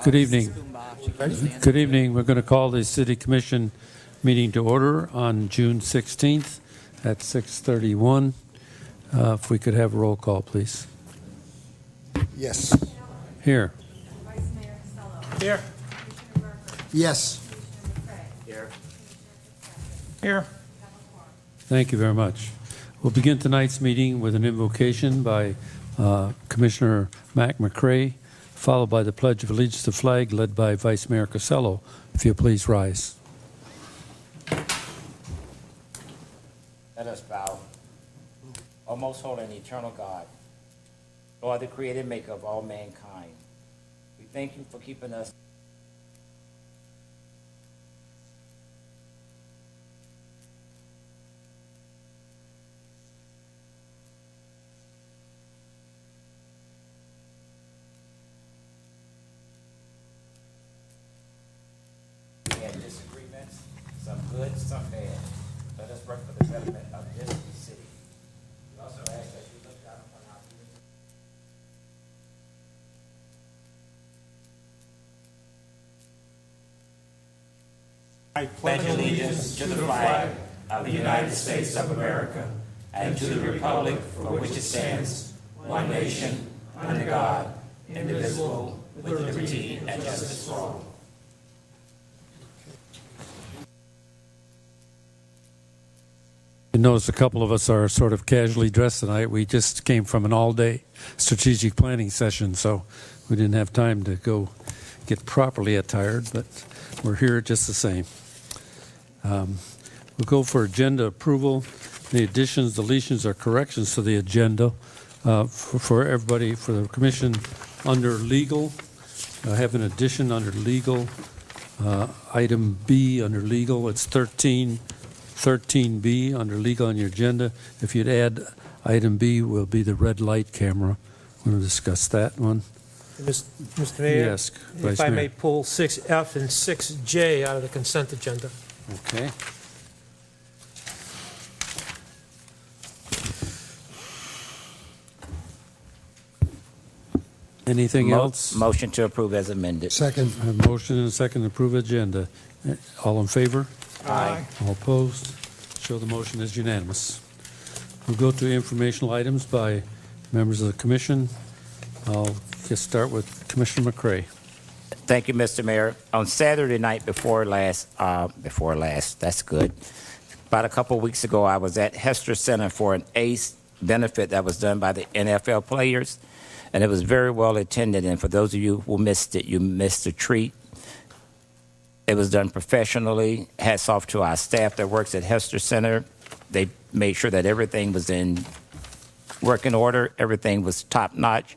Good evening. Good evening. We're going to call the City Commission meeting to order on June 16th at 6:31. If we could have a roll call, please. Yes. Here. Vice Mayor Costello. Here. Commissioner Merker. Yes. Commissioner McCray. Here. Commissioner Here. Thank you very much. We'll begin tonight's meeting with an invocation by Commissioner Mac McCray, followed by the Pledge of Allegiance to the flag led by Vice Mayor Costello. If you'll please rise. Let us bow. O most holy and eternal God, Lord, the creator and maker of all mankind, we thank you for keeping us We had disagreements, some good, some bad. Let us work for the betterment of this city. We also ask that you look down upon our community. I Pledge allegiance to the flag of the United States of America and to the republic for which it stands, one nation, under God, indivisible, with liberty and justice for all. You notice a couple of us are sort of casually dressed tonight. We just came from an all-day strategic planning session, so we didn't have time to go get properly attired, but we're here just the same. We'll go for agenda approval. The additions, deletions, or corrections to the agenda for everybody, for the commission under legal. I have an addition under legal. Item B under legal, it's 13B under legal on your agenda. If you'd add item B, will be the red light camera. We're going to discuss that one. Mr. Mayor? Yes, Vice If I Mayor. may pull 6F and 6J out of the consent agenda. Okay. Anything else? Motion to approve as amended. Second. A motion and a second to approve agenda. All in favor? Aye. All opposed? Show the motion is unanimous. We'll go to informational items by members of the commission. I'll just start with Commissioner McCray. Thank you, Mr. Mayor. On Saturday night before last, that's good. About a couple of weeks ago, I was at Hester Center for an ACE benefit that was done by the NFL players, and it was very well attended. And for those of you who missed it, you missed a treat. It was done professionally. Hats off to our staff that works at Hester Center. They made sure that everything was in working order. Everything was top notch.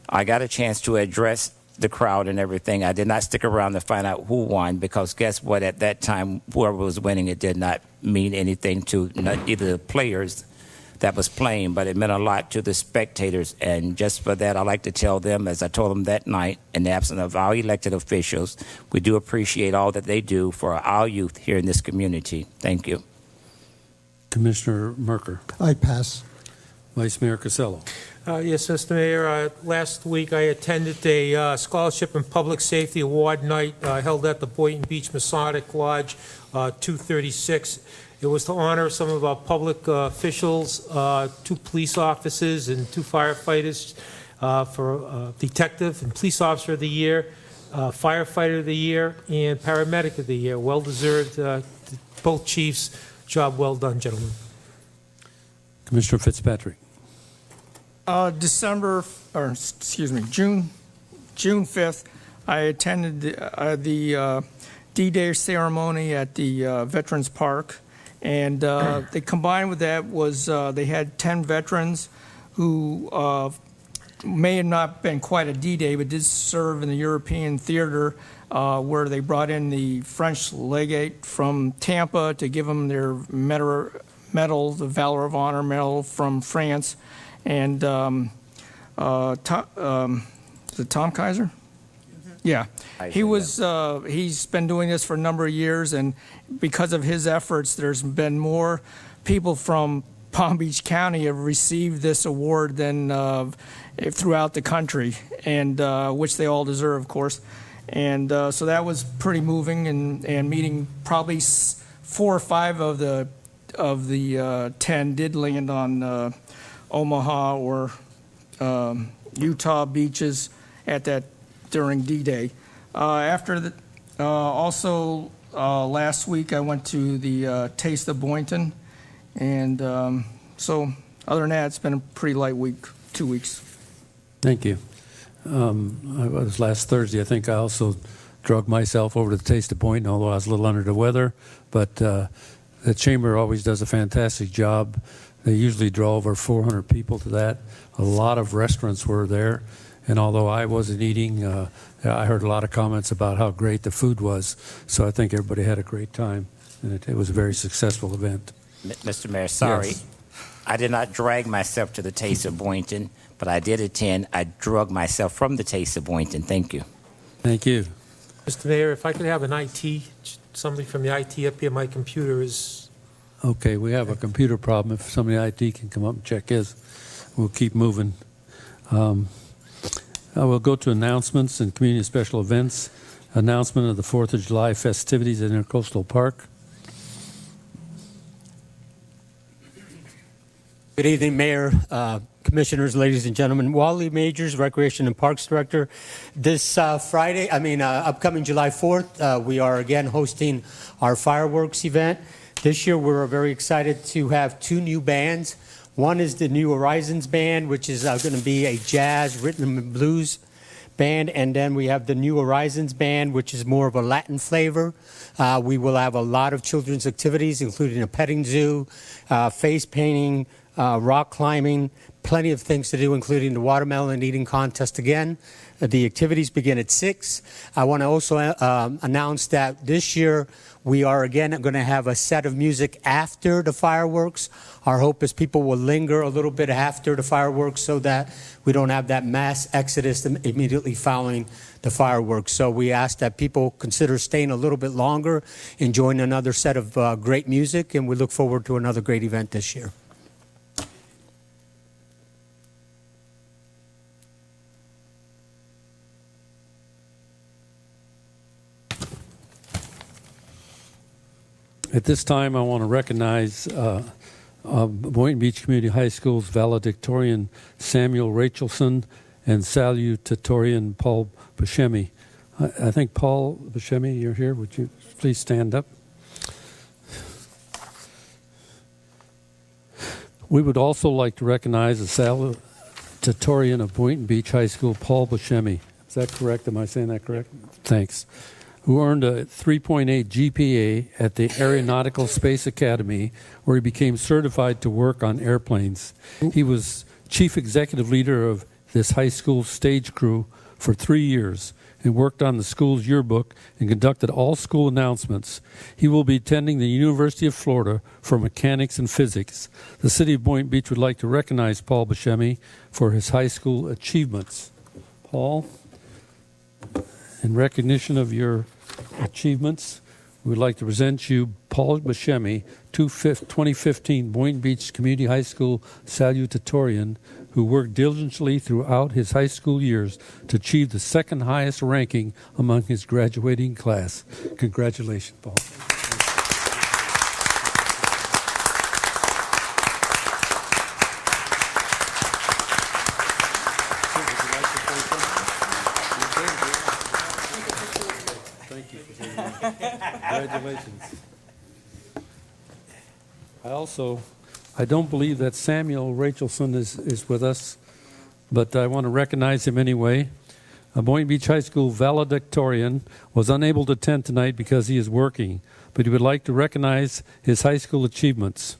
I got a chance to address the crowd and everything. I did not stick around to find out who won, because guess what? At that time, whoever was winning, it did not mean anything to either the players that was playing, but it meant a lot to the spectators. And just for that, I'd like to tell them, as I told them that night, in the absence of our elected officials, we do appreciate all that they do for our youth here in this community. Thank you. Commissioner Merker. I pass. Vice Mayor Costello. Yes, Mr. Mayor, last week I attended a Scholarship and Public Safety Award night held at the Boynton Beach Masonic Lodge, 236. It was to honor some of our public officials, 2 police officers and 2 firefighters for Detective and Police Officer of the Year, Firefighter of the Year, and Paramedic of the Year. Well-deserved, both chiefs. Job well done, gentlemen. Commissioner Fitzpatrick. June 5th, I attended the D-Day ceremony at the Veterans Park, and they combined with that was they had 10 veterans who may have not been quite a D-Day, but did serve in the European theater, where they brought in the French legate from Tampa to give them their medal, the Valor of Honor medal from France. And Tom Kaiser? Yeah, he's been doing this for a number of years, and because of his efforts, there's been more people from Palm Beach County have received this award than throughout the country, and which they all deserve, of course. And so that was pretty moving, and meeting probably 4 or 5 of the 10 did land on Omaha or Utah beaches at that during D-Day. After the also last week I went to the Taste of Boynton, and so other than that, it's been a pretty light week, 2 weeks. Thank you. It was last Thursday. I think I also drug myself over to the Taste of Boynton, although I was a little under the weather. But the Chamber always does a fantastic job. They usually draw over 400 people to that. A lot of restaurants were there. And although I wasn't eating, I heard a lot of comments about how great the food was. So I think everybody had a great time. And it was a very successful event. Mr. Mayor, sorry. Yes. I did not drag myself to the Taste of Boynton, but I did attend. I drug myself from the Taste of Boynton. Thank you. Thank you. Mr. Mayor, if I could have an IT, somebody from the IT up here, my computer is... Okay, we have a computer problem. If somebody IT can come up and check his, we'll keep moving. I will go to announcements and community special events. Announcement of the 4th of July festivities at Intercoastal Park. Good evening, Mayor, Commissioners, ladies and gentlemen. Wally Majors, Recreation and Parks Director. This upcoming July 4th, we are again hosting our fireworks event. This year, we're very excited to have 2 new bands. One is the New Horizons Band, which is going to be a jazz, rhythm and blues band, and then we have the New Horizons Band, which is more of a Latin flavor. We will have a lot of children's activities, including a petting zoo, face painting, rock climbing, plenty of things to do, including the watermelon eating contest again. The activities begin at 6. I want to also announce that this year we are again going to have a set of music after the fireworks. Our hope is people will linger a little bit after the fireworks so that we don't have that mass exodus immediately following the fireworks. So we ask that people consider staying a little bit longer, enjoying another set of great music, and we look forward to another great event this year. At this time, I want to recognize Boynton Beach Community High School's valedictorian Samuel Rachelson and salutatorian Paul Buscemi. I think, Paul Buscemi, you're here. Would you please stand up? We would also like to recognize the salutatorian of Boynton Beach High School, Paul Buscemi. Is that correct? Am I saying that correct? Thanks. Who earned a 3.8 GPA at the Aeronautical Space Academy, where he became certified to work on airplanes. He was chief executive leader of this high school stage crew for 3 years and worked on the school's yearbook and conducted all school announcements. He will be attending the University of Florida for mechanics and physics. The city of Boynton Beach would like to recognize Paul Buscemi for his high school achievements. Paul, in recognition of your achievements, we would like to present you Paul Buscemi, 2015 Boynton Beach Community High School salutatorian, who worked diligently throughout his high school years to achieve the second highest ranking among his graduating class. Congratulations, Paul. Congratulations. I don't believe that Samuel Rachelson is with us, but I want to recognize him anyway. A Boynton Beach High School valedictorian was unable to attend tonight because he is working, but he would like to recognize his high school achievements.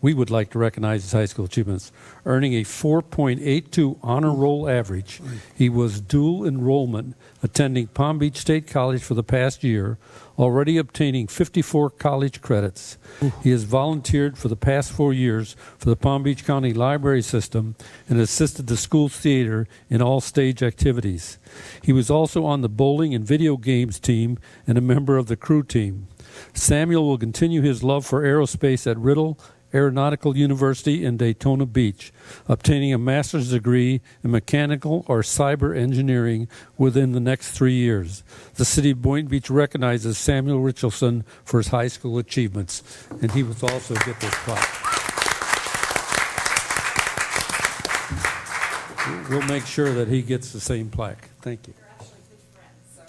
We would like to recognize his high school achievements. Earning a 4.82 honor roll average, he was dual enrollment, attending Palm Beach State College for the past year, already obtaining 54 college credits. He has volunteered for the past 4 years for the Palm Beach County Library System and assisted the school's theater in all stage activities. He was also on the bowling and video games team and a member of the crew team. Samuel will continue his love for aerospace at Riddle Aeronautical University in Daytona Beach, obtaining a master's degree in mechanical or cyber engineering within the next 3 years. The city of Boynton Beach recognizes Samuel Richardson for his high school achievements, and he will also get this plaque. We'll make sure that he gets the same plaque. Thank you.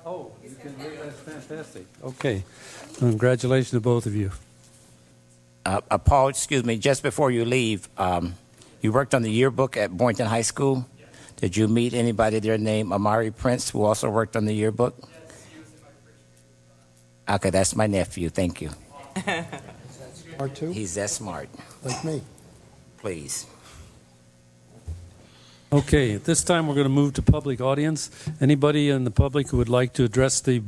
Oh, that's fantastic. Okay. Congratulations to both of you. Paul, excuse me, just before you leave, you worked on the yearbook at Boynton High School. Did you meet anybody there named Amari Prince who also worked on the yearbook? Okay, that's my nephew. Thank you. Part two, He's that smart. like me. Please. Okay, at this time we're going to move to public audience. Anybody in the public who would like to address the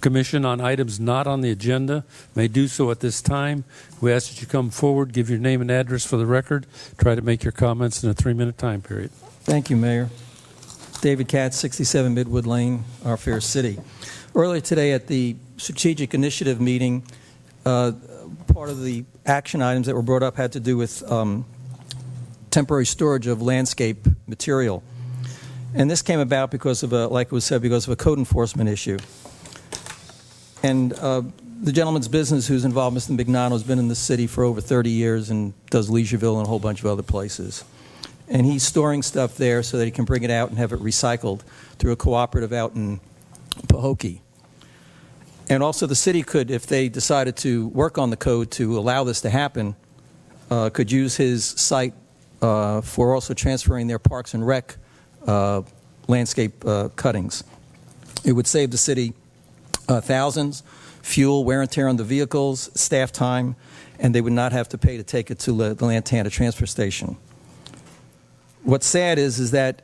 commission on items not on the agenda may do so at this time. We ask that you come forward, give your name and address for the record. Try to make your comments in a 3-minute time period. Thank you, Mayor. David Katz, 67 Midwood Lane, our fair city. Earlier today at the Strategic Initiative meeting, part of the action items that were brought up had to do with temporary storage of landscape material. And this came about because of like it was said, because of a code enforcement issue. And the gentleman's business who's involved, Mr. Mignano, has been in the city for over 30 years and does Leisureville and a whole bunch of other places. And he's storing stuff there so that he can bring it out and have it recycled through a cooperative out in Pahokee. And also the city could, if they decided to work on the code to allow this to happen, could use his site for also transferring their Parks and Rec landscape cuttings. It would save the city thousands, fuel, wear and tear on the vehicles, staff time, and they would not have to pay to take it to the Lantana transfer station. What's sad is that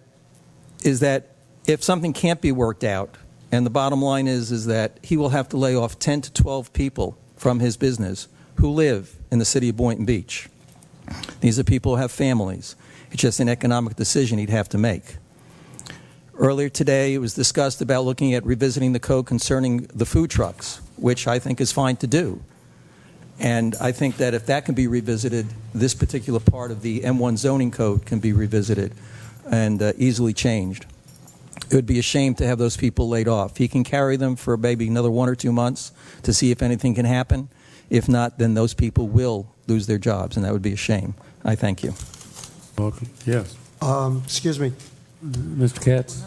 if something can't be worked out, and the bottom line is that he will have to lay off 10 to 12 people from his business who live in the city of Boynton Beach. These are people who have families. It's just an economic decision he'd have to make. Earlier today, it was discussed about looking at revisiting the code concerning the food trucks, which I think is fine to do. And I think that if that can be revisited, this particular part of the M1 zoning code can be revisited and easily changed. It would be a shame to have those people laid off. He can carry them for maybe another 1 or 2 months to see if anything can happen. If not, then those people will lose their jobs, and that would be a shame. I thank you. Welcome. Yes. Excuse me, Mr. Katz?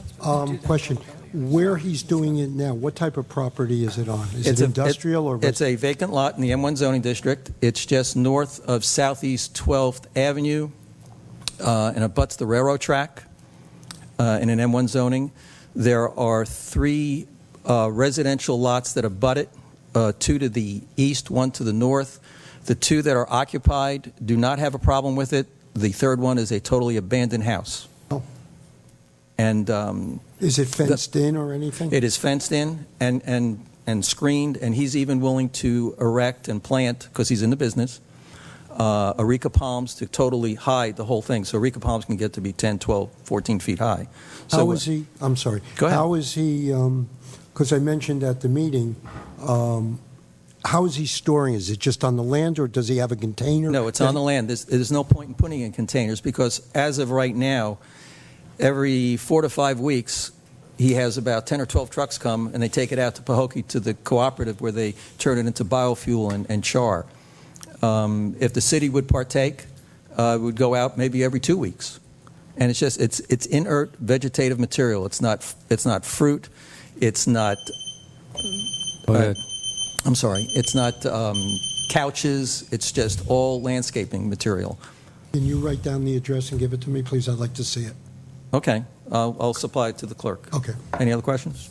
question. Where he's doing it now, what type of property is it on? Is it industrial or? It's a vacant lot in the M1 zoning district. It's just north of Southeast 12th Avenue and abuts the railroad track in an M1 zoning. There are 3 residential lots that abut it, 2 to the east, 1 to the north. The 2 that are occupied do not have a problem with it. The 3rd one is a totally abandoned house. Oh. And Is it fenced in or anything? it is fenced in and screened, and he's even willing to erect and plant, because he's in the business, areca palms to totally hide the whole thing. So areca palms can get to be 10, 12, 14 feet high. So How is he, I'm sorry. Go ahead. How is he, because I mentioned at the meeting, how is he storing? Is it just on the land, or does he have a container? No, it's on the land. There's no point in putting it in containers, because as of right now, every 4 to 5 weeks, he has about 10 or 12 trucks come, and they take it out to Pahokee to the cooperative where they turn it into biofuel and char. If the city would partake, it would go out maybe every 2 weeks. And it's just, it's inert vegetative material. It's not fruit. It's not, Go ahead. I'm sorry, it's not couches. It's just all landscaping material. Can you write down the address and give it to me, please? I'd like to see it. Okay, I'll supply it to the clerk. Okay. Any other questions?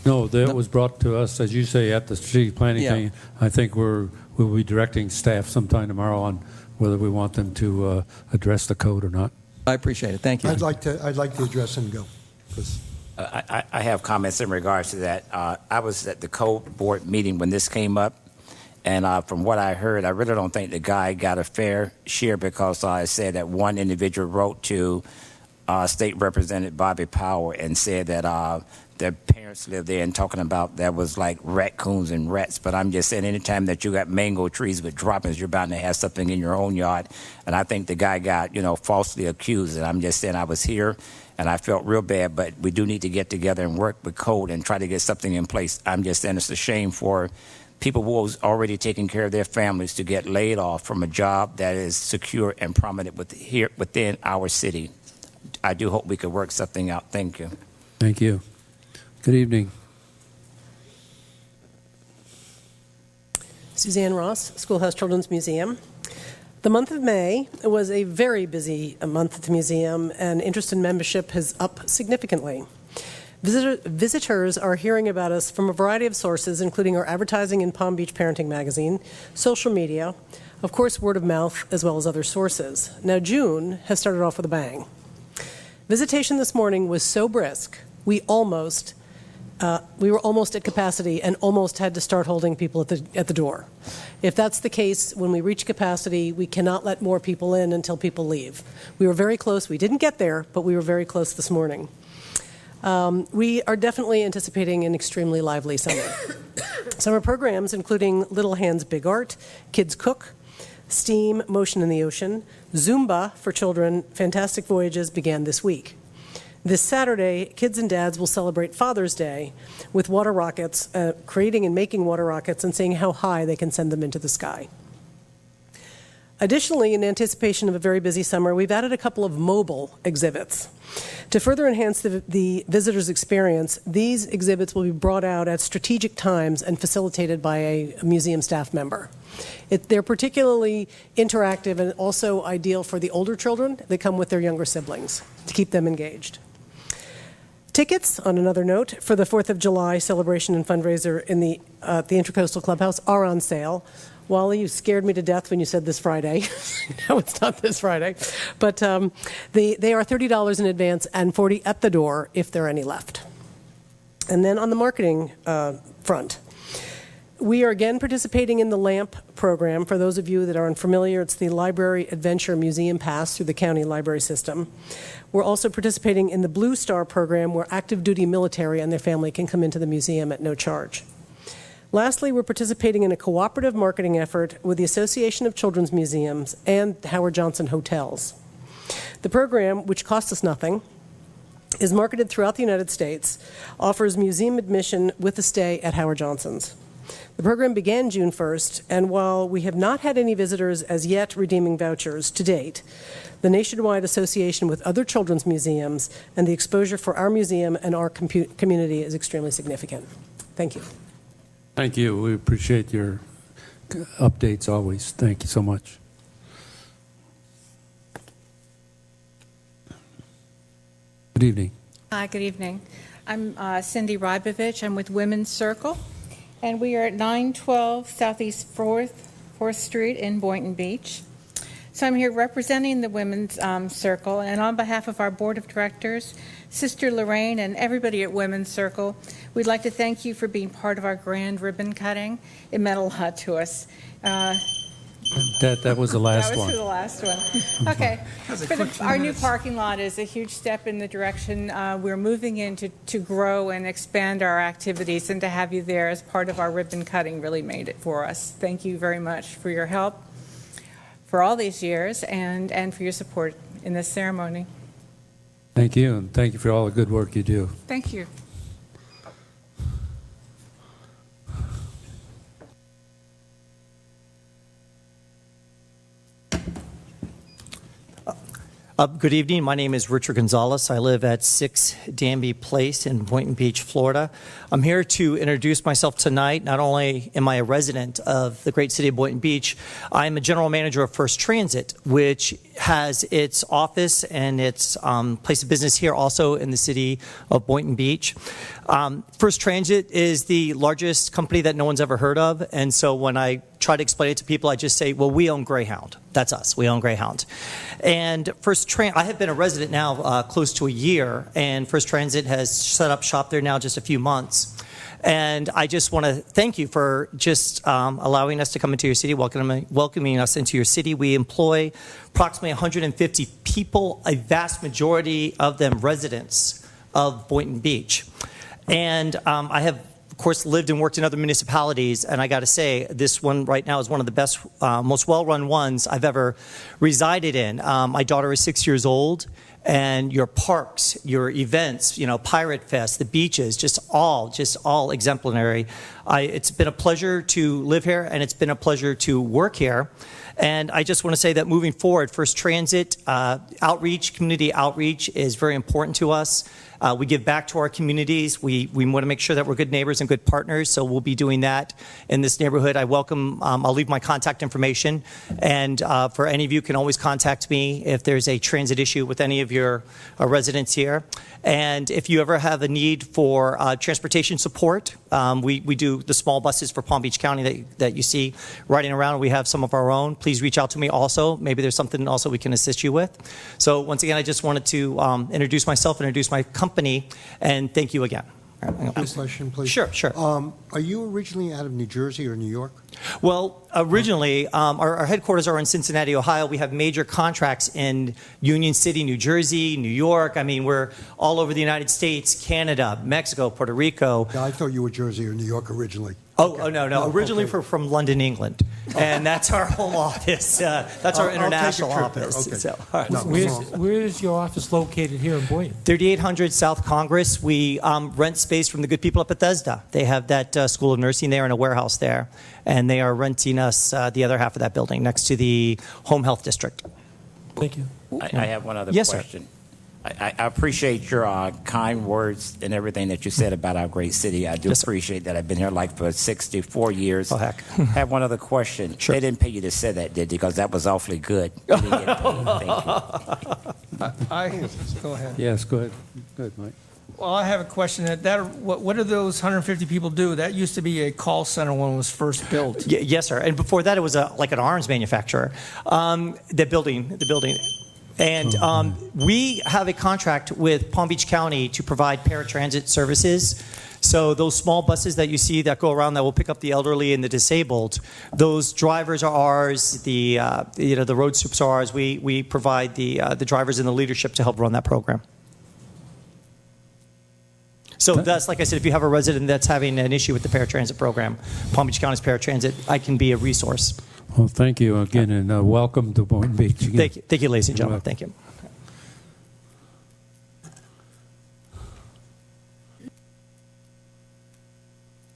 No, that was brought to us, as you say, at the strategic planning Yeah. thing. I think we'll be directing staff sometime tomorrow on whether we want them to address the code or not. I appreciate it. Thank you. I'd like to address and go. 'Cause- I have comments in regards to that. I was at the code board meeting when this came up, and from what I heard, I really don't think the guy got a fair share, because I said that one individual wrote to State Representative Bobby Power and said that their parents lived there and talking about that was like raccoons and rats. But I'm just saying, anytime that you got mango trees with droppings, you're bound to have something in your own yard. And I think the guy got, falsely accused. And I'm just saying, I was here and I felt real bad, but we do need to get together and work with code and try to get something in place. I'm just saying it's a shame for people who was already taking care of their families to get laid off from a job that is secure and prominent here within our city. I do hope we could work something out. Thank you. Thank you. Good evening. Suzanne Ross, Schoolhouse Children's Museum. The month of May was a very busy month at the museum, and interest in membership has up significantly. Visitors are hearing about us from a variety of sources, including our advertising in Palm Beach Parenting Magazine, social media, of course, word of mouth, as well as other sources. Now, June has started off with a bang. Visitation this morning was so brisk, we were almost at capacity and almost had to start holding people at the door. If that's the case, when we reach capacity, we cannot let more people in until people leave. We were very close. We didn't get there, but we were very close this morning. We are definitely anticipating an extremely lively summer. Summer programs including Little Hands Big Art, Kids Cook, STEAM, Motion in the Ocean, Zumba for children, Fantastic Voyages began this week. This Saturday, kids and dads will celebrate Father's Day with water rockets, creating and making water rockets and seeing how high they can send them into the sky. Additionally, in anticipation of a very busy summer, we've added a couple of mobile exhibits. To further enhance the visitor's experience, these exhibits will be brought out at strategic times and facilitated by a museum staff member. They're particularly interactive and also ideal for the older children that come with their younger siblings to keep them engaged. Tickets, on another note, for the 4th of July celebration and fundraiser in the Intracoastal Clubhouse are on sale. Wally, you scared me to death when you said this Friday. No, it's not this Friday. But they are $30 in advance and $40 at the door if there are any left. And then on the marketing front, we are again participating in the LAMP program. For those of you that are unfamiliar, it's the Library Adventure Museum Pass through the county library system. We're also participating in the Blue Star program, where active duty military and their family can come into the museum at no charge. Lastly, we're participating in a cooperative marketing effort with the Association of Children's Museums and Howard Johnson Hotels. The program, which costs us nothing, is marketed throughout the United States, offers museum admission with a stay at Howard Johnson's. The program began June 1st, and while we have not had any visitors as yet redeeming vouchers to date, the nationwide association with other children's museums and the exposure for our museum and our community is extremely significant. Thank you. Thank you. We appreciate your updates always. Thank you so much. Good evening. Hi, good evening. I'm Cindy Rybovich. I'm with Women's Circle, and we are at 912 Southeast 4th Street in Boynton Beach. So I'm here representing the Women's Circle, and on behalf of our Board of Directors, Sister Lorraine, and everybody at Women's Circle, we'd like to thank you for being part of our grand ribbon cutting. It meant a lot to us. That was the last That was one. for the last one. Okay. Our new parking lot is a huge step in the direction we're moving in to grow and expand our activities, and to have you there as part of our ribbon cutting really made it for us. Thank you very much for your help for all these years and for your support in this ceremony. Thank you, and thank you for all the good work you do. Thank you. Good evening. My name is Richard Gonzalez. I live at 6 Danby Place in Boynton Beach, Florida. I'm here to introduce myself tonight. Not only am I a resident of the great city of Boynton Beach, I'm a general manager of First Transit, which has its office and its place of business here also in the city of Boynton Beach. First Transit is the largest company that no one's ever heard of, and so when I try to explain it to people, I just say, well, we own Greyhound. That's us. We own Greyhound. And I have been a resident now close to a year, and First Transit has set up shop there now just a few months. And I just want to thank you for just allowing us to come into your city, welcoming us into your city. We employ approximately 150 people, a vast majority of them residents of Boynton Beach. And I have, of course, lived and worked in other municipalities, and I got to say, this one right now is one of the best, most well-run ones I've ever resided in. My daughter is 6 years old, and your parks, your events, Pirate Fest, the beaches, just all exemplary. It's been a pleasure to live here, and it's been a pleasure to work here. And I just want to say that moving forward, First Transit outreach, community outreach is very important to us. We give back to our communities. We want to make sure that we're good neighbors and good partners, so we'll be doing that in this neighborhood. I welcome, I'll leave my contact information, and for any of you can always contact me if there's a transit issue with any of your residents here. And if you ever have a need for transportation support, we do the small buses for Palm Beach County that you see riding around. We have some of our own. Please reach out to me also. Maybe there's something also we can assist you with. So once again, I just wanted to introduce myself, introduce my company, and thank you again. Quick question, please. Sure. Are you originally out of New Jersey or New York? Well, originally, our headquarters are in Cincinnati, Ohio. We have major contracts in Union City, New Jersey, New York. I mean, we're all over the United States, Canada, Mexico, Puerto Rico. Yeah, I thought you were Jersey or New York originally. Oh, no. Originally from London, England. And that's our home office. That's our international office. Okay. So, all right. Where is your office located here in Boynton? 3800 South Congress. We rent space from the good people at Bethesda. They have that School of Nursing there and a warehouse there. And they are renting us the other half of that building next to the Home Health District. Thank you. I have one other Yes, question. I appreciate your kind words and everything that you said about our great city. I do appreciate that. I've been here for 64 years. Oh, heck. I have one other question. Sure. They didn't pay you to say that, did they? Because that was awfully good. You didn't get paid. Thank you. Go ahead. Yes, go ahead. Go ahead, Mike. Well, I have a question. What do those 150 people do? That used to be a call center when it was first built. Yes, sir. And before that, it was like an arms manufacturer. The building. And we have a contract with Palm Beach County to provide paratransit services. So those small buses that you see that go around that will pick up the elderly and the disabled, those drivers are ours. The road soups are ours. We provide the drivers and the leadership to help run that program. So that's, like I said, if you have a resident that's having an issue with the paratransit program, Palm Beach County's paratransit, I can be a resource. Well, thank you again, and welcome to Boynton Beach again. Thank you, ladies and gentlemen. Thank you.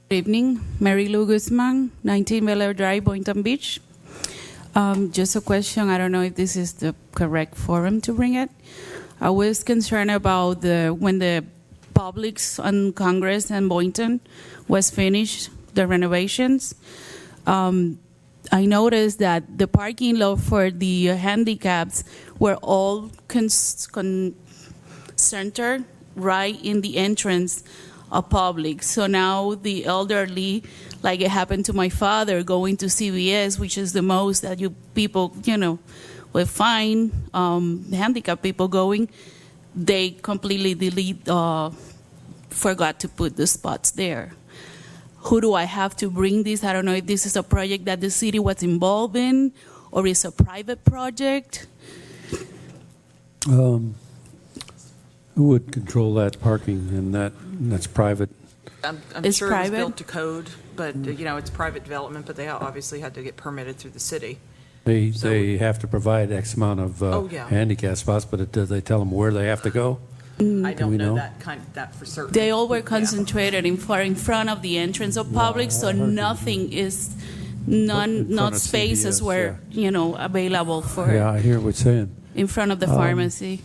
Good evening, Mary Lou Guzman, 19 Bel Air Drive, Boynton Beach. Just a question, I don't know if this is the correct forum to bring it. I was concerned about when the Publix on Congress and Boynton was finished, the renovations. I noticed that the parking lot for the handicaps were all centered right in the entrance of Publix. So now the elderly, like it happened to my father, going to CVS, which is the most that you people, will find handicapped people going, they completely forgot to put the spots there. Who do I have to bring this? I don't know if this is a project that the city was involved in or is a private project. Who would control that parking, and that's private? I'm It's sure private? it was built to code, but it's private development, but they obviously had to get permitted through the city. They have to provide X amount of yeah. handicap spots, but do they tell them where they have to go? I Can we don't know know? that for certain. They all were concentrated in front of the entrance of Publix, so nothing is, In front not of spaces CVS, were, available for Yeah, I hear what you're saying. in front of the pharmacy.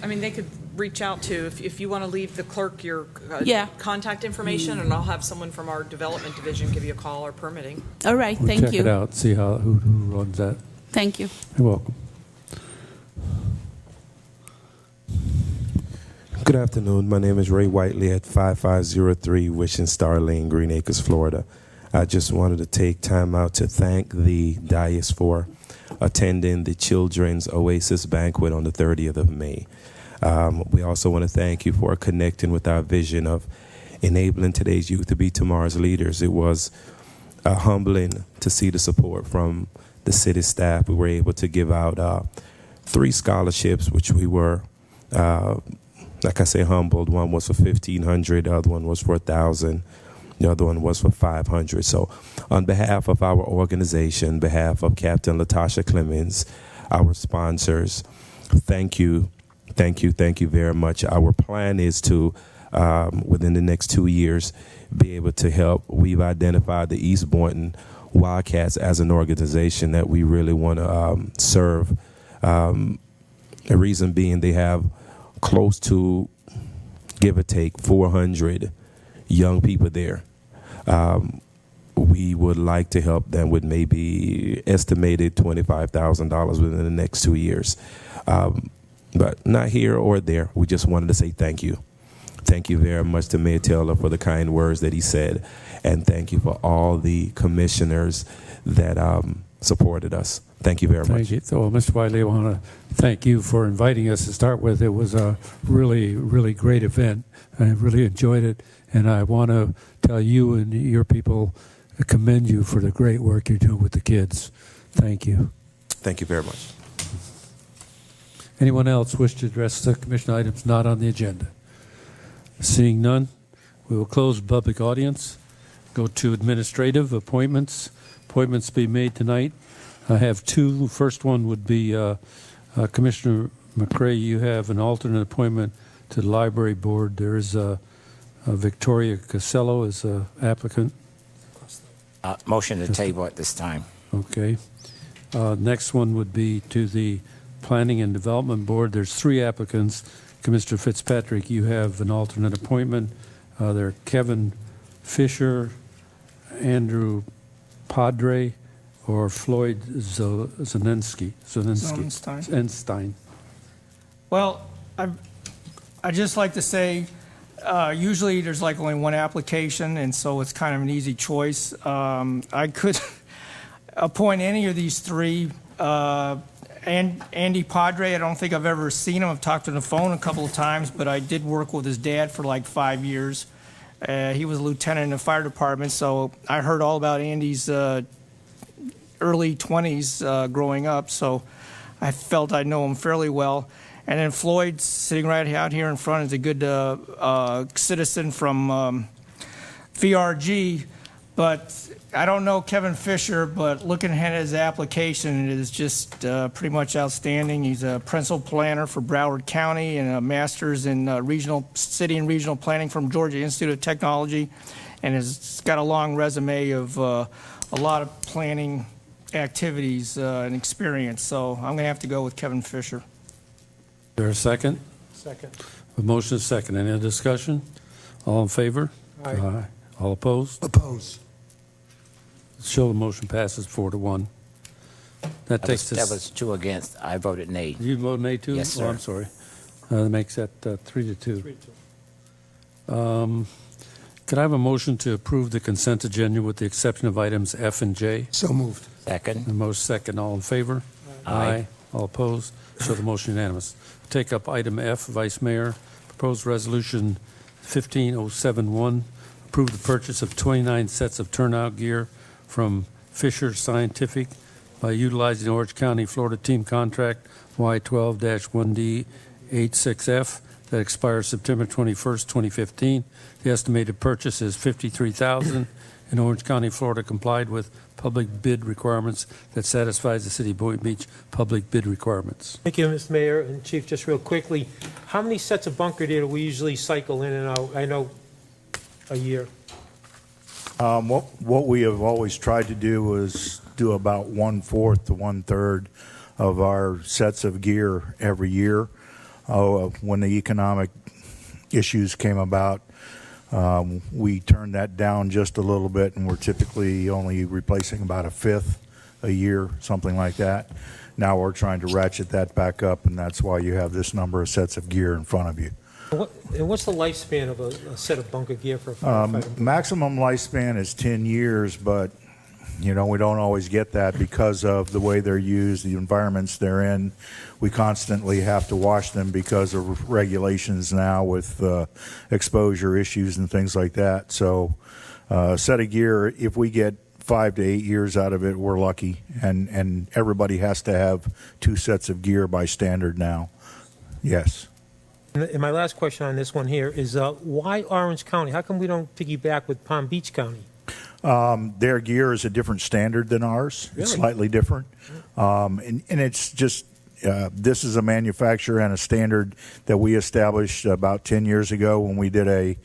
I mean, they could reach out to, if you want to leave the clerk your Yeah. contact information, and I'll have someone from our development division give you a call or permitting. All right, We'll thank check you. it out, see who runs that. Thank you. You're welcome. Good afternoon. My name is Ray Whiteley at 5503 Wishing Star Lane, Green Acres, Florida. I just wanted to take time out to thank the dais for attending the Children's Oasis Banquet on the 30th of May. We also want to thank you for connecting with our vision of enabling today's youth to be tomorrow's leaders. It was humbling to see the support from the city staff. We were able to give out 3 scholarships, which we were like I say, humbled. One was for $1,500, the other one was for $1,000, the other one was for $500. So, on behalf of our organization, behalf of Captain Latasha Clemens, our sponsors, thank you very much. Our plan is to, within the next 2 years, be able to help. We've identified the East Boynton Wildcats as an organization that we really want to serve. The reason being they have close to, give or take, 400 young people there. We would like to help them with maybe estimated $25,000 within the next 2 years. But not here or there. We just wanted to say thank you. Thank you very much to Mayor Taylor for the kind words that he said. And thank you for all the commissioners that supported us. Thank you very much. Thank you. So, Mr. Wiley, I want to thank you for inviting us to start with. It was a really, really great event. I really enjoyed it. And I want to tell you and your people, commend you for the great work you're doing with the kids. Thank you. Thank you very much. Anyone else wish to address the commission items not on the agenda? Seeing none, we will close the public audience. Go to administrative appointments. Appointments be made tonight. I have two. First one would be Commissioner McCray. You have an alternate appointment to the library board. There is Victoria Casello as an applicant. Motion to table at this time. Okay. Next one would be to the Planning and Development Board. There's three applicants. Commissioner Fitzpatrick, you have an alternate appointment. They're Kevin Fisher, Andrew Padre, or Floyd Zanenstein. Well, I'd just like to say, usually there's like only one application, and so it's kind of an easy choice. I could appoint any of these three. And Andy Padre, I don't think I've ever seen him. I've talked to him on the phone a couple of times, but I did work with his dad for like 5 years. He was a lieutenant in the fire department, so I heard all about Andy's early 20s growing up, so I felt I know him fairly well. And then Floyd, sitting right out here in front, is a good citizen from VRG, but I don't know Kevin Fisher, but looking at his application, it is just pretty much outstanding. He's a principal planner for Broward County and a master's in city and regional planning from Georgia Institute of Technology, and has got a long resume of a lot of planning activities and experience. So I'm going to have to go with Kevin Fisher. Is there a second? Second. A motion is second. Any other discussion? All in favor? Aye. All opposed? Oppose. Show the motion passes 4-1. That takes That us. was 2 against. I voted nay. You vote nay too? Yes, Oh, sir. I'm sorry. That makes that 3-2. Could I have a motion to approve the consent agenda with the exception of items F and J? So moved. Second. The most second. All in favor? Aye. All opposed? Show the motion unanimous. Take up item F, Vice Mayor. Proposed resolution 15071. Approve the purchase of 29 sets of turnout gear from Fisher Scientific by utilizing the Orange County, Florida team contract Y12-1D86F that expires September 21st, 2015. The estimated purchase is $53,000, and Orange County, Florida complied with public bid requirements that satisfies the City of Boynton Beach public bid requirements. Thank you, Mr. Mayor and Chief. Just real quickly, how many sets of bunker gear do we usually cycle in and out? I know a year. What we have always tried to do is do about 1/4 to 1/3 of our sets of gear every year. When the economic issues came about, we turned that down just a little bit, and we're typically only replacing about 1/5 a year, something like that. Now we're trying to ratchet that back up, and that's why you have this number of sets of gear in front of you. And what's the lifespan of a set of bunker gear for a firefighter? Maximum lifespan is 10 years, but we don't always get that because of the way they're used, the environments they're in. We constantly have to wash them because of regulations now with exposure issues and things like that. So a set of gear, if we get 5 to 8 years out of it, we're lucky. And everybody has to have 2 sets of gear by standard now. Yes. And my last question on this one here is, why Orange County? How come we don't piggyback with Palm Beach County? Their gear is a different standard than ours. Really? It's slightly different. And it's just, this is a manufacturer and a standard that we established about 10 years ago when we did a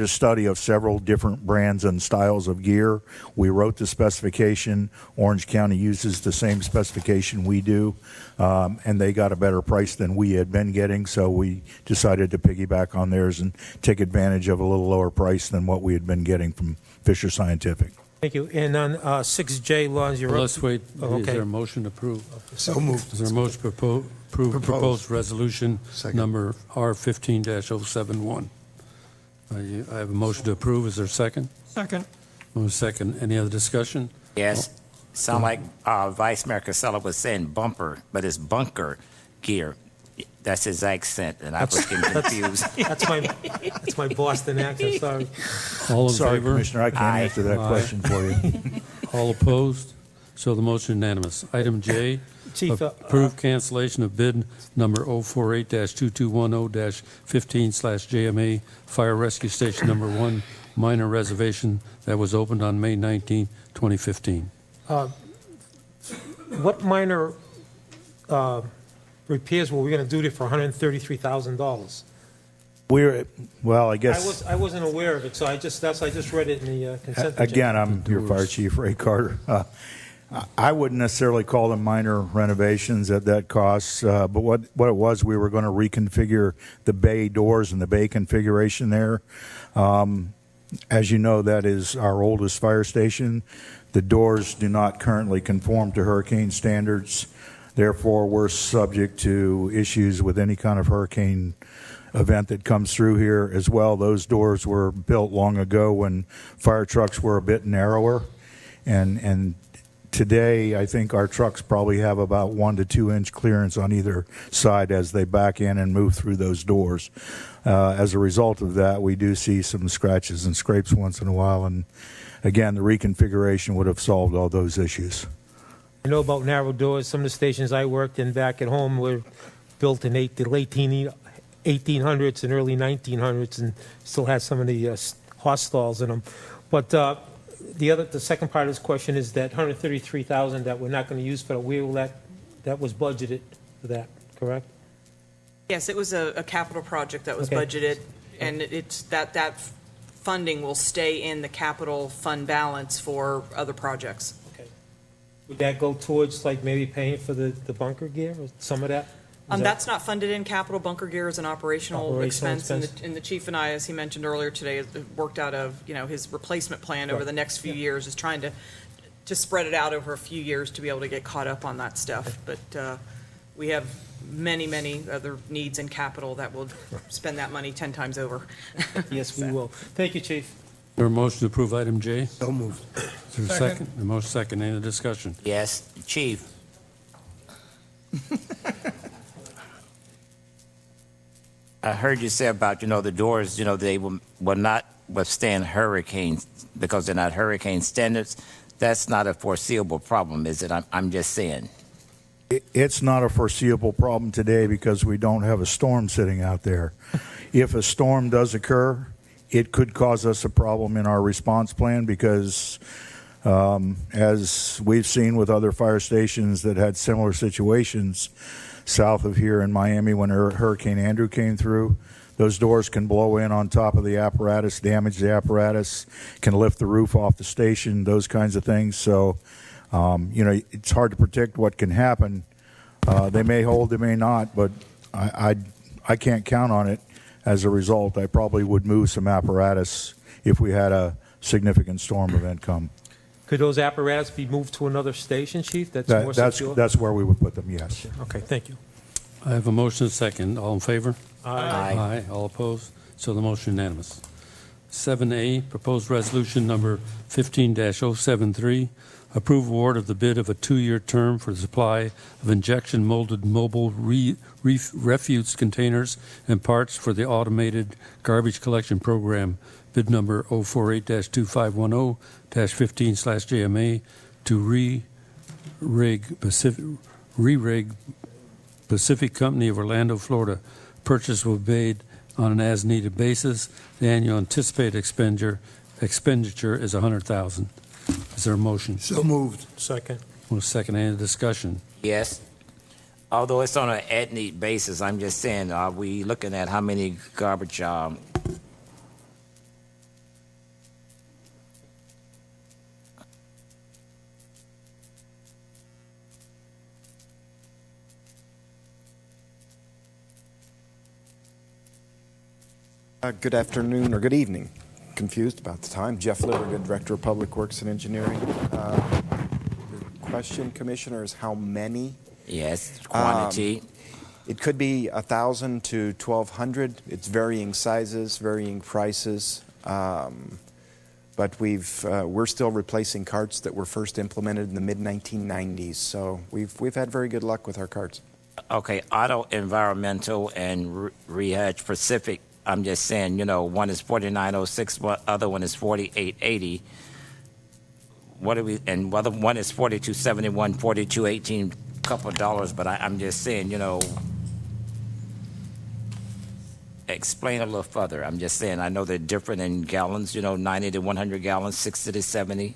study of several different brands and styles of gear. We wrote the specification. Orange County uses the same specification we do, and they got a better price than we had been getting, so we decided to piggyback on theirs and take advantage of a little lower price than what we had been getting from Fisher Scientific. Thank you. And on 6J, Lawns, you're up. Let's wait. Oh, Is okay. there a motion to approve? So moved. Is there a motion to approve proposed resolution number R15-071? I have a motion to approve. Is there a second? Second. Second. Any other discussion? Yes. Sound like Vice Mayor Casella was saying bumper, but it's bunker gear. That's his accent, and I was getting confused. That's my Boston accent, sorry. All in Sorry, favor? Commissioner, I can't Aye. answer that Aye. question for you. All opposed? So the motion unanimous. Item J, Chief, approve cancellation of bid number 048-2210-15/JMA Fire Rescue Station Number 1 minor reservation that was opened on May 19, 2015. What minor repairs were we going to do there for $133,000? I guess. I wasn't aware of it, so I just read it in the consent agenda. Again, I'm your fire chief, Ray Carter. I wouldn't necessarily call them minor renovations at that cost, but what it was, we were going to reconfigure the bay doors and the bay configuration there. As you know, that is our oldest fire station. The doors do not currently conform to hurricane standards. Therefore, we're subject to issues with any kind of hurricane event that comes through here as well. Those doors were built long ago when fire trucks were a bit narrower. And today, I think our trucks probably have about 1 to 2 inch clearance on either side as they back in and move through those doors. As a result of that, we do see some scratches and scrapes once in a while. And again, the reconfiguration would have solved all those issues. I know about narrow doors. Some of the stations I worked in back at home were built in the late 1800s and early 1900s and still had some of the horse stalls in them. But the second part of this question is that $133,000 that we're not going to use for that was budgeted for that, correct? Yes, it was a capital project that was Okay. budgeted, and it's that funding will stay in the capital fund balance for other projects. Okay. Would that go towards like maybe paying for the bunker gear or some of that? Is that- That's not funded in capital. Bunker gear is an operational expense, expense. and the chief and I, as he mentioned earlier today, worked out of his replacement plan over Right. the next few years, is trying to spread it out over a few years to be able to get caught up on that stuff. But we have many other needs in capital that will spend that money 10 times over. Yes, we will. Thank you, Chief. Is there a motion to approve item J? So moved. Is there a second? A motion second. Any discussion? Yes, Chief. I heard you say about, the doors, they will not withstand hurricanes because they're not hurricane standards. That's not a foreseeable problem, is it? I'm just saying. It's not a foreseeable problem today because we don't have a storm sitting out there. If a storm does occur, it could cause us a problem in our response plan because, as we've seen with other fire stations that had similar situations south of here in Miami when Hurricane Andrew came through, those doors can blow in on top of the apparatus, damage the apparatus, can lift the roof off the station, those kinds of things. So, it's hard to predict what can happen. They may hold, they may not, but I can't count on it. As a result, I probably would move some apparatus if we had a significant storm event come. Could those apparatus be moved to another station, Chief, that's more secure? That's where we would put them, yes. Okay, thank you. I have a motion and a second. All in favor? Aye. Aye. All opposed? So the motion unanimous. 7A, proposed resolution number 15-073, approve award of the bid of a 2-year term for the supply of injection molded mobile refuse containers and parts for the automated garbage collection program, bid number 048-2510-15/JMA to re-rig Pacific Company of Orlando, Florida, purchase will be made on an as-needed basis. The annual anticipated expenditure is $100,000. Is there a motion? So moved. Second. Well, second, any discussion? Yes. Although it's on an at-need basis, I'm just saying, are we looking at how many garbage, Good afternoon or good evening. Confused about the time. Jeff Livergood, Director of Public Works and Engineering. The question, Commissioner, is how many? yes, quantity? It could be 1,000 to 1,200. It's varying sizes, varying prices. But we're still replacing carts that were first implemented in the mid-1990s. So we've had very good luck with our carts. Okay, Auto Environmental and Rehab Pacific, I'm just saying, one is 4906, other one is 4880. What are we, and one is 4271, 4218, couple of dollars, but I'm just saying, explain a little further. I'm just saying, I know they're different in gallons, 90 to 100 gallons, 60 to 70.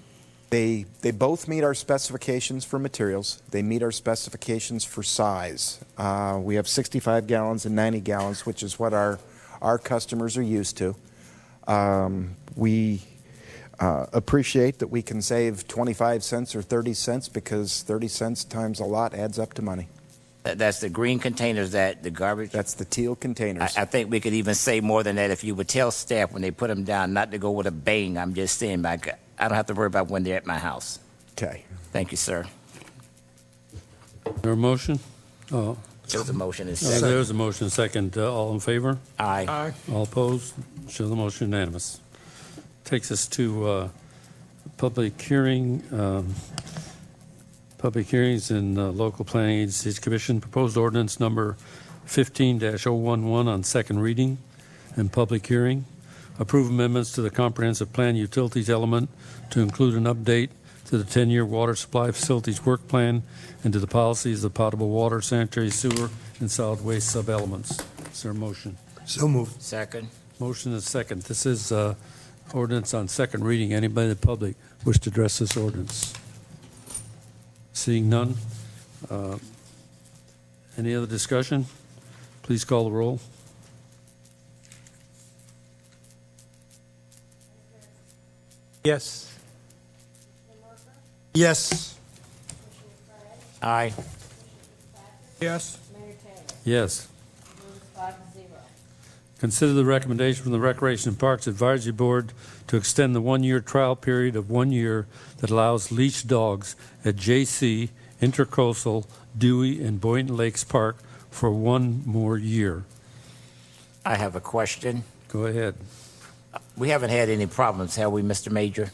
They both meet our specifications for materials. They meet our specifications for size. We have 65 gallons and 90 gallons, which is what our customers are used to. We appreciate that we can save 25 cents or 30 cents because 30 cents times a lot adds up to money. That's the green containers, that the garbage? That's the teal containers. I think we could even say more than that if you would tell staff when they put them down not to go with a bang. I'm just saying, I don't have to worry about when they're at my house. Okay. Thank you, sir. Is there a motion? Oh, There's a motion. there's a motion, second. All in favor? Aye. Aye. All opposed? Show the motion unanimous. Takes us to public hearing. Public hearings in local planning agencies commission. Proposed ordinance number 15-011 on second reading and public hearing. Approve amendments to the comprehensive plan utilities element to include an update to the 10-year water supply facilities work plan and to the policies of potable water, sanitary sewer, and solid waste sub-elements. Is there a motion? So moved. Second. Motion is second. This is ordinance on second reading. Anybody in the public wish to address this ordinance? Seeing none. Any other discussion? Please call the roll. Yes. Yes. Aye. Yes. Yes. Consider the recommendation from the Recreation and Parks Advisory Board to extend the one-year trial period of 1 year that allows leash dogs at JC, Intercoastal, Dewey, and Boynton Lakes Park for 1 more year. I have a question. Go ahead. We haven't had any problems, have we, Mr. Major?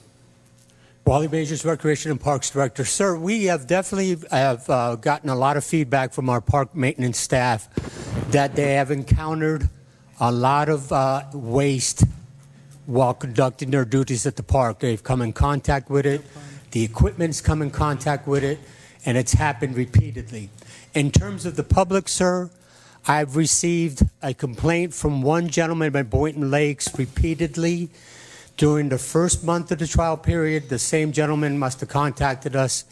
Wally Majors, Recreation and Parks Director. Sir, we have definitely gotten a lot of feedback from our park maintenance staff that they have encountered a lot of waste while conducting their duties at the park. They've come in contact with it. The equipment's come in contact with it, and it's happened repeatedly. In terms of the public, sir, I've received a complaint from one gentleman at Boynton Lakes repeatedly. During the first month of the trial period, the same gentleman must have contacted us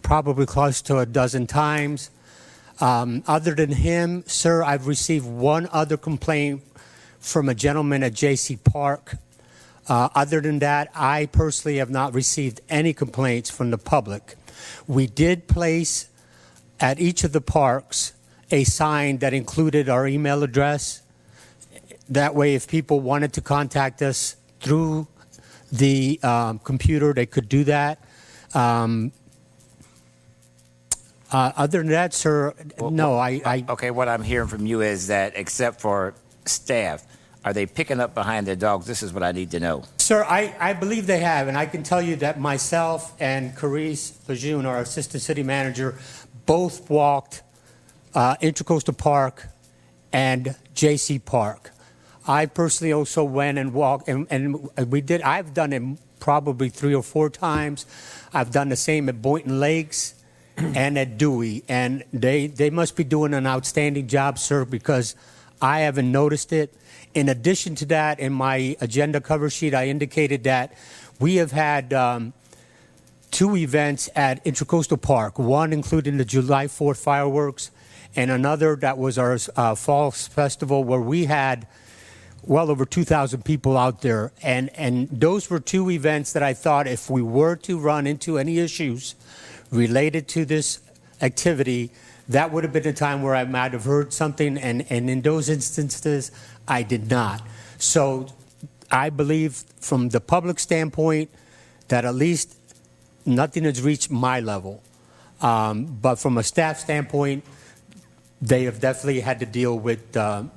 probably close to a dozen times. Other than him, sir, I've received one other complaint from a gentleman at J.C. Park. Other than that, I personally have not received any complaints from the public. We did place at each of the parks a sign that included our email address. That way, if people wanted to contact us through the computer, they could do that. Other than that, sir, no. Okay, what I'm hearing from you is that except for staff, are they picking up behind their dogs? This is what I need to know. Sir, I believe they have, and I can tell you that myself and Carice Lejeune, our assistant city manager, both walked Intercoastal Park and J.C. Park. I personally also went and walked, and we did. I've done it probably 3 or 4 times. I've done the same at Boynton Lakes and at Dewey, and they must be doing an outstanding job, sir, because I haven't noticed it. In addition to that, in my agenda cover sheet, I indicated that we have had 2 events at Intracoastal Park, one including the July 4th fireworks, and another that was our Fall Festival, where we had well over 2,000 people out there. And those were 2 events that I thought if we were to run into any issues related to this activity, that would have been a time where I might have heard something, and in those instances, I did not. So I believe from the public standpoint that at least nothing has reached my level. But from a staff standpoint, they have definitely had to deal with the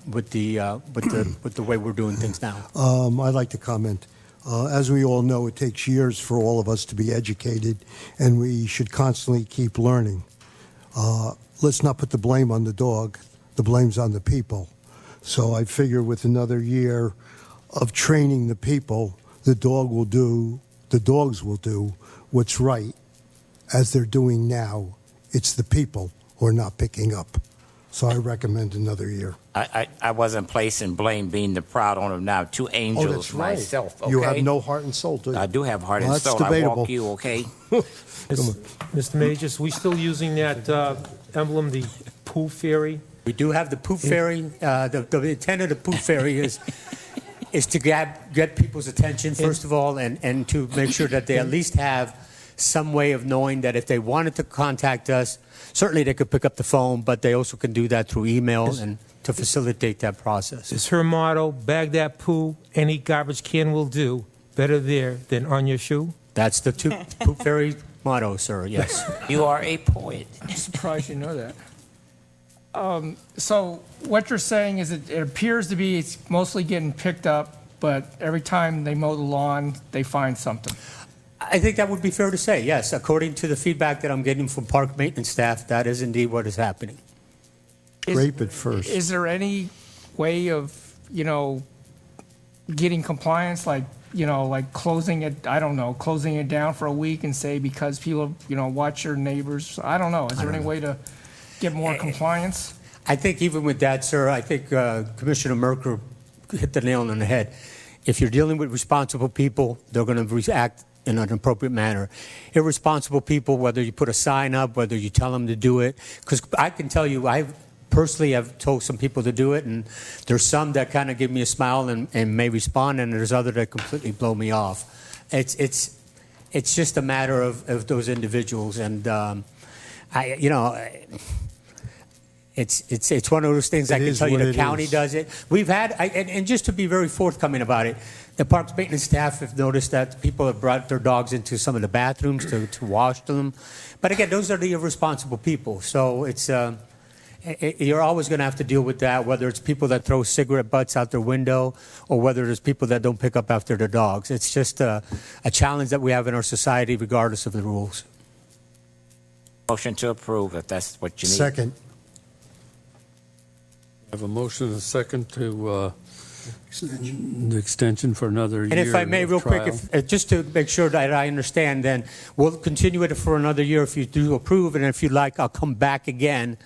way we're doing things now. I'd like to comment. As we all know, it takes years for all of us to be educated, and we should constantly keep learning. Let's not put the blame on the dog. The blame's on the people. So I figure with another year of training the people, the dogs will do what's right as they're doing now. It's the people who are not picking up. So I recommend another year. I wasn't placing blame being the proud owner now. 2 angels that's right. myself, okay? You have no heart and soul, do you? I do have heart Well, and that's soul. debatable. I walk you, okay? Mr. Majors, we still using that emblem, the poo fairy? We do have the poof fairy. The intent of the poof fairy is to get people's attention, first of all, and to make sure that they at least have some way of knowing that if they wanted to contact us, certainly they could pick up the phone, but they also can do that through email and to facilitate that process. Is her motto, bag that poo, any garbage can will do, better there than on your shoe? That's the poof fairy motto, sir, yes. You are a poet. I'm surprised you know that. So what you're saying is it appears to be it's mostly getting picked up, but every time they mow the lawn, they find something. I think that would be fair to say, yes. According to the feedback that I'm getting from park maintenance staff, that is indeed what is happening. Grape it first. Is there any way of, getting compliance, like closing it, I don't know, closing it down for a week and say because people, watch your neighbors? I don't know. Is there any way to get more compliance? I think even with that, sir, I think Commissioner Merker hit the nail on the head. If you're dealing with responsible people, they're going to react in an appropriate manner. Irresponsible people, whether you put a sign up, whether you tell them to do it, because I can tell you, I personally have told some people to do it, and there's some that kind of give me a smile and may respond, and there's other that completely blow me off. It's just a matter of those individuals, and It's one of those things. I can tell you the county does it. We've had, and just to be very forthcoming about it, the parks maintenance staff have noticed that people have brought their dogs into some of the bathrooms to wash them. But again, those are the irresponsible people. So it's you're always going to have to deal with that, whether it's people that throw cigarette butts out their window or whether there's people that don't pick up after their dogs. It's just a challenge that we have in our society, regardless of the rules. Motion to approve, if that's what you need. Second. I have a motion and a second to the extension for another year. And if I may, real quick, just to make sure that I understand, then we'll continue it for another year if you do approve, and if you'd like, I'll come back again.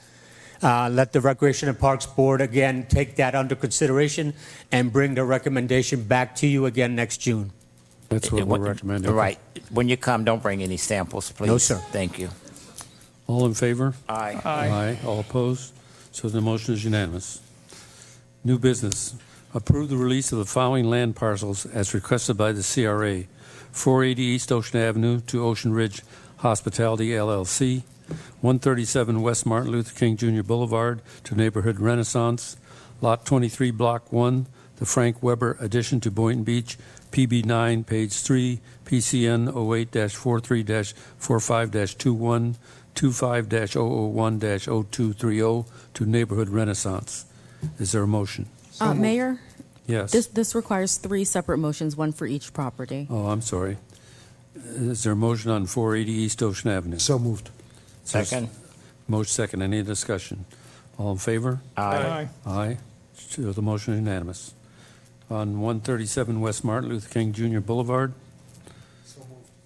Let the Recreation and Parks Board again take that under consideration and bring the recommendation back to you again next June. That's what we're recommending. Right. When you come, don't bring any samples, please. No, sir. Thank you. All in favor? Aye. Aye. All opposed? So the motion is unanimous. New business. Approve the release of the following land parcels as requested by the CRA. 480 East Ocean Avenue to Ocean Ridge Hospitality, LLC. 137 West Martin Luther King Jr. Boulevard to Neighborhood Renaissance. Lot 23, Block 1, the Frank Weber addition to Boynton Beach, PB9, page 3, PCN 08-43-45-21, 25-001-0230 to Neighborhood Renaissance. Is there a motion? Mayor? Yes. This requires 3 separate motions, one for each property. Oh, I'm sorry. Is there a motion on 480 East Ocean Avenue? So moved. Second. Motion second. Any discussion? All in favor? Aye. Aye. So the motion is unanimous. On 137 West Martin Luther King Jr. Boulevard?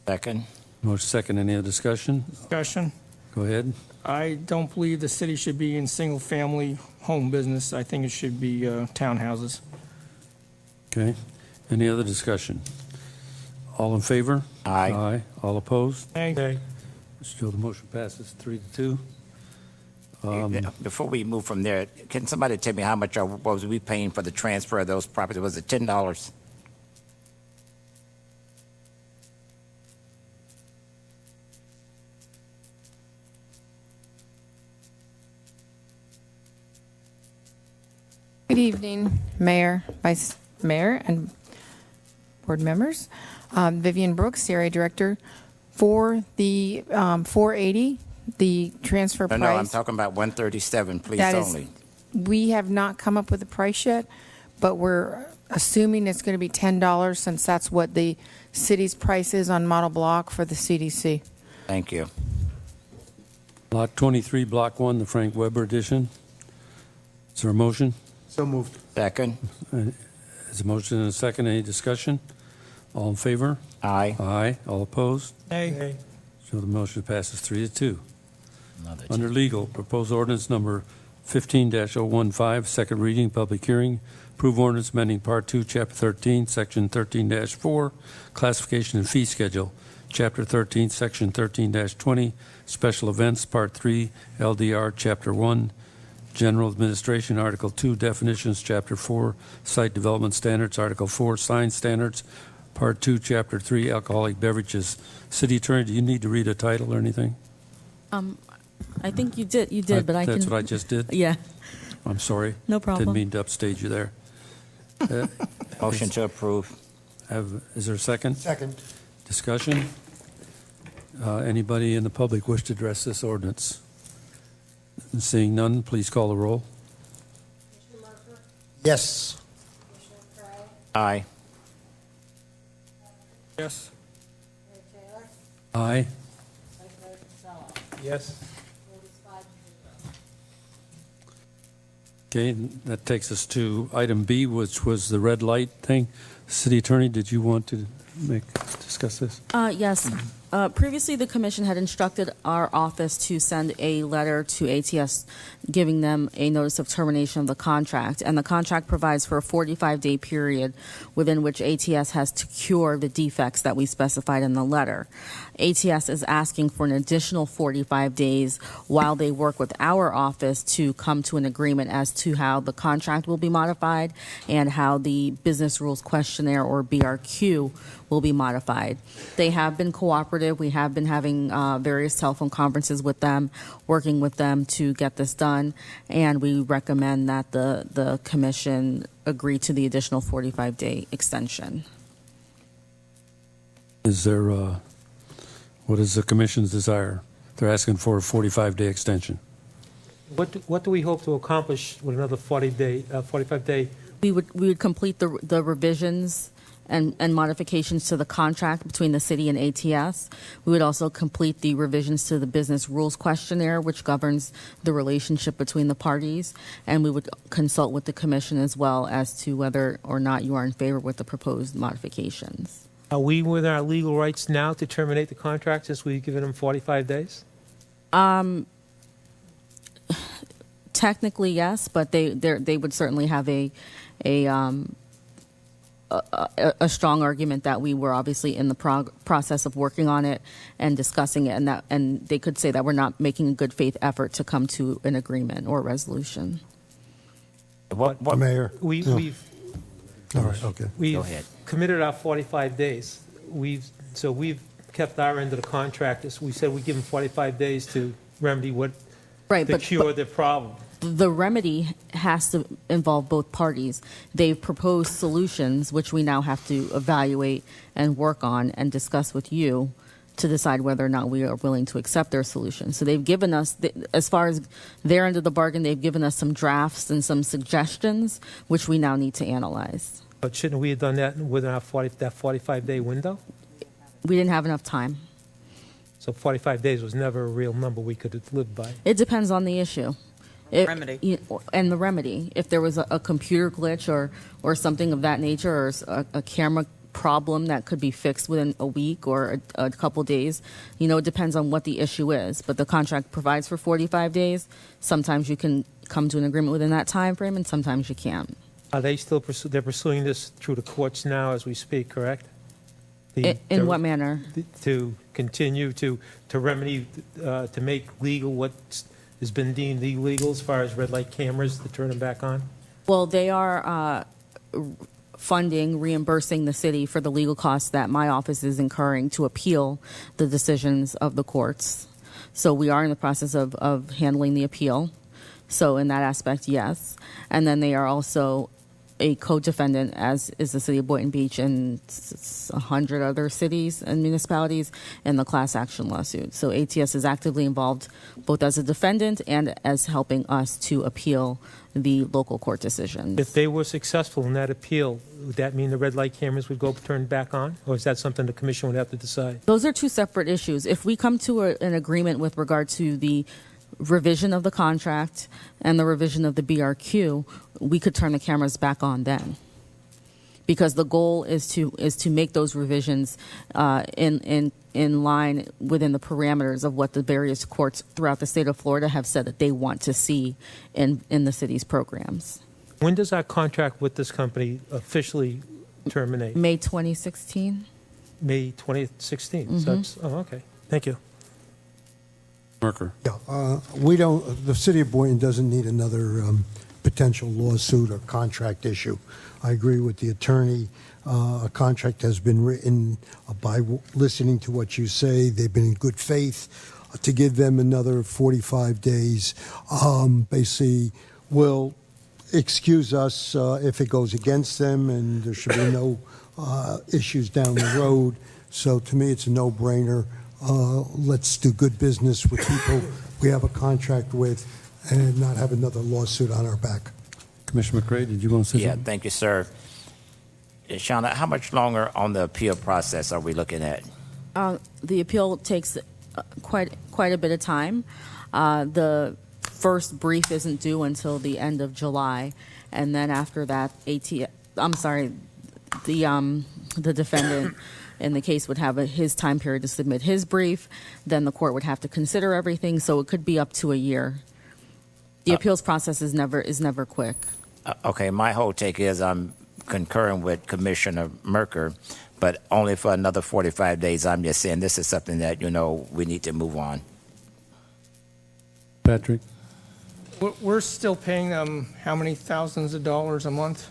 Second. Motion second. Any other discussion? Discussion? Go ahead. I don't believe the city should be in single-family home business. I think it should be townhouses. Okay. Any other discussion? All in favor? Aye. Aye. All opposed? Okay. Still, the motion passes 3-2. Before we move from there, can somebody tell me how much was we paying for the transfer of those properties? Was it $10? Good evening, Mayor, Vice Mayor, and board members. Vivian Brooks, CRA Director. For the 480, the transfer price. No, I'm talking about 137, please that is- only. We have not come up with a price yet, but we're assuming it's going to be $10 since that's what the city's price is on model block for the CDC. Thank you. Lot 23, Block 1, the Frank Weber edition. Is there a motion? So moved. Second. Is a motion and a second. Any discussion? All in favor? Aye. Aye. All opposed? Hey. So the motion passes 3-2. Another Under legal, proposed ordinance number 15-015, second reading, public hearing. Approve ordinance amending Part 2, Chapter 13, Section 13-4, classification and fee schedule. Chapter 13, Section 13-20, special events, Part 3, LDR, Chapter 1, general administration, Article 2, definitions, Chapter 4, site development standards, Article 4, sign standards, Part 2, Chapter 3, alcoholic beverages. City Attorney, do you need to read a title or anything? I think you did, but I can. That's what I just did? Yeah. I'm sorry. No problem. Didn't mean to upstage you there. Motion to approve. Is there a second? Second. Discussion? Anybody in the public wish to address this ordinance? Seeing none, please call the roll. Yes. Aye. Yes. Aye. Yes. Okay, that takes us to item B, which was the red light thing. City Attorney, did you want to discuss this? Yes. Previously, the commission had instructed our office to send a letter to ATS giving them a notice of termination of the contract. And the contract provides for a 45-day period within which ATS has to cure the defects that we specified in the letter. ATS is asking for an additional 45 days while they work with our office to come to an agreement as to how the contract will be modified and how the business rules questionnaire, or BRQ, will be modified. They have been cooperative. We have been having various telephone conferences with them, working with them to get this done, and we recommend that the commission agree to the additional 45-day extension. Is there, what is the commission's desire? They're asking for a 45-day extension. What do we hope to accomplish with another 45-day? We would complete the revisions and modifications to the contract between the city and ATS. We would also complete the revisions to the business rules questionnaire, which governs the relationship between the parties, and we would consult with the commission as well as to whether or not you are in favor with the proposed modifications. Are we within our legal rights now to terminate the contract since we've given them 45 days? Technically, yes, but they would certainly have a strong argument that we were obviously in the process of working on it and discussing it, and they could say that we're not making a good faith effort to come to an agreement or resolution. What Mayor. We've All right, okay. We've Go ahead. committed our 45 days. We've kept our end of the contract. We said we give them 45 days to remedy to cure the problem. The remedy has to involve both parties. They've proposed solutions, which we now have to evaluate and work on and discuss with you to decide whether or not we are willing to accept their solution. So they've given us, as far as their end of the bargain, they've given us some drafts and some suggestions, which we now need to analyze. But shouldn't we have done that within that 45-day window? We didn't have enough time. So 45 days was never a real number we could have lived by. It depends on the issue. Remedy. And the remedy. If there was a computer glitch or something of that nature, or a camera problem that could be fixed within a week or a couple days. You know, it depends on what the issue is. But the contract provides for 45 days. Sometimes you can come to an agreement within that time frame, and sometimes you can't. Are they still they're pursuing this through the courts now as we speak, correct? In what manner? To continue to remedy, to make legal what has been deemed illegal as far as red light cameras, to turn them back on? Well, they are reimbursing the city for the legal costs that my office is incurring to appeal the decisions of the courts. So we are in the process of handling the appeal. So in that aspect, yes. And then they are also a co-defendant, as is the city of Boynton Beach and 100 other cities and municipalities in the class action lawsuit. So ATS is actively involved both as a defendant and as helping us to appeal the local court decisions. If they were successful in that appeal, would that mean the red light cameras would go turned back on? Or is that something the commission would have to decide? Those are two separate issues. If we come to an agreement with regard to the revision of the contract and the revision of the BRQ, we could turn the cameras back on then. Because the goal is to make those revisions in line within the parameters of what the various courts throughout the state of Florida have said that they want to see in the city's programs. When does our contract with this company officially terminate? May 2016. May 2016. Mm-hmm. So that's, oh, okay. Thank you. Merker. Yeah, we don't, the city of Boynton doesn't need another potential lawsuit or contract issue. I agree with the attorney. A contract has been written by listening to what you say. They've been in good faith. To give them another 45 days basically will excuse us if it goes against them, and there should be no issues down the road. So to me, it's a no-brainer. Let's do good business with people we have a contract with and not have another lawsuit on our back. Commissioner McRae, did you want to say Yeah, something? thank you, sir. Shauna, how much longer on the appeal process are we looking at? The appeal takes quite a bit of time. The first brief isn't due until the end of July, and then after that, the defendant in the case would have his time period to submit his brief. Then the court would have to consider everything, so it could be up to a year. The appeals process is never quick. Okay, my whole take is I'm concurring with Commissioner Merker, but only for another 45 days. I'm just saying this is something that, we need to move on. Patrick? We're still paying them how many thousands of dollars a month?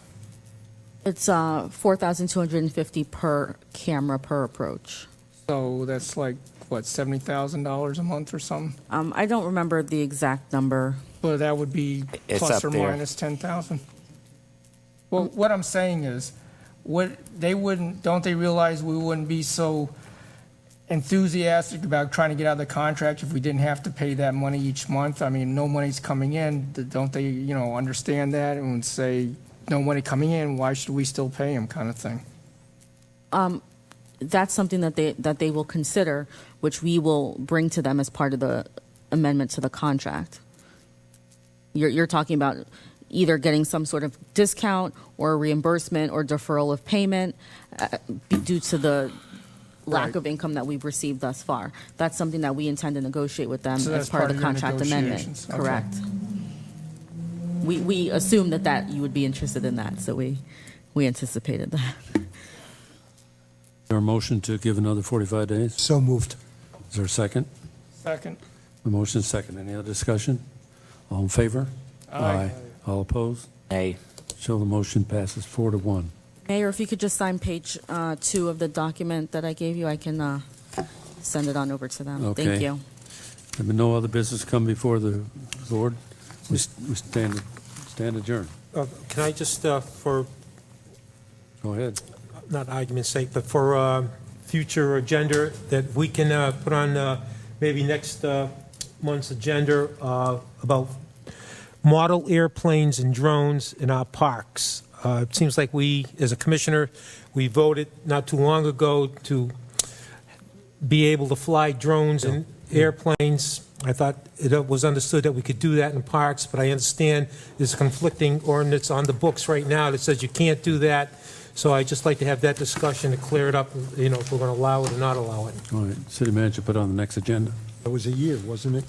It's $4,250 per camera per approach. So that's like, what, $70,000 a month or something? I don't remember the exact number. Well, that would be It's plus up or there. minus 10,000. Well, what I'm saying is, don't they realize we wouldn't be so enthusiastic about trying to get out of the contract if we didn't have to pay that money each month? I mean, no money's coming in. Don't they, understand that and would say, no money coming in, why should we still pay them, kind of thing? That's something that they will consider, which we will bring to them as part of the amendment to the contract. You're talking about either getting some sort of discount or reimbursement or deferral of payment due to the lack of income that we've received thus far. That's something that we intend to negotiate with them So as that's part of the your contract amendment. negotiations. Okay. Correct. We assumed that you would be interested in that, so we anticipated that. Is there a motion to give another 45 days? So moved. Is there a second? Second. A motion is second. Any other discussion? All in favor? Aye. All opposed? Nay. So the motion passes 4-1. Mayor, if you could just sign page 2 of the document that I gave you, I can send it on over to them. Okay. Thank you. There been no other business come before the board? We stand adjourned. Can I just, for Go ahead. not argument's sake, but for future agenda, that we can put on maybe next month's agenda about model airplanes and drones in our parks. It seems like we, as a commissioner, we voted not too long ago to be able to fly drones and airplanes. I thought it was understood that we could do that in parks, but I understand there's conflicting ordinance on the books right now that says you can't do that. So I'd just like to have that discussion to clear it up, if we're going to allow it or not allow it. All right, city manager, put it on the next agenda. That was a year, wasn't it?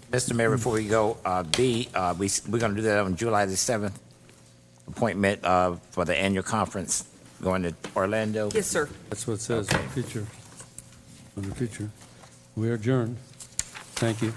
Mr. Mayor, before we go, we're going to do that on July the 7th, appointment for the annual conference going to Orlando. Yes, sir. That's what it says, future, under future. We are adjourned. Thank you.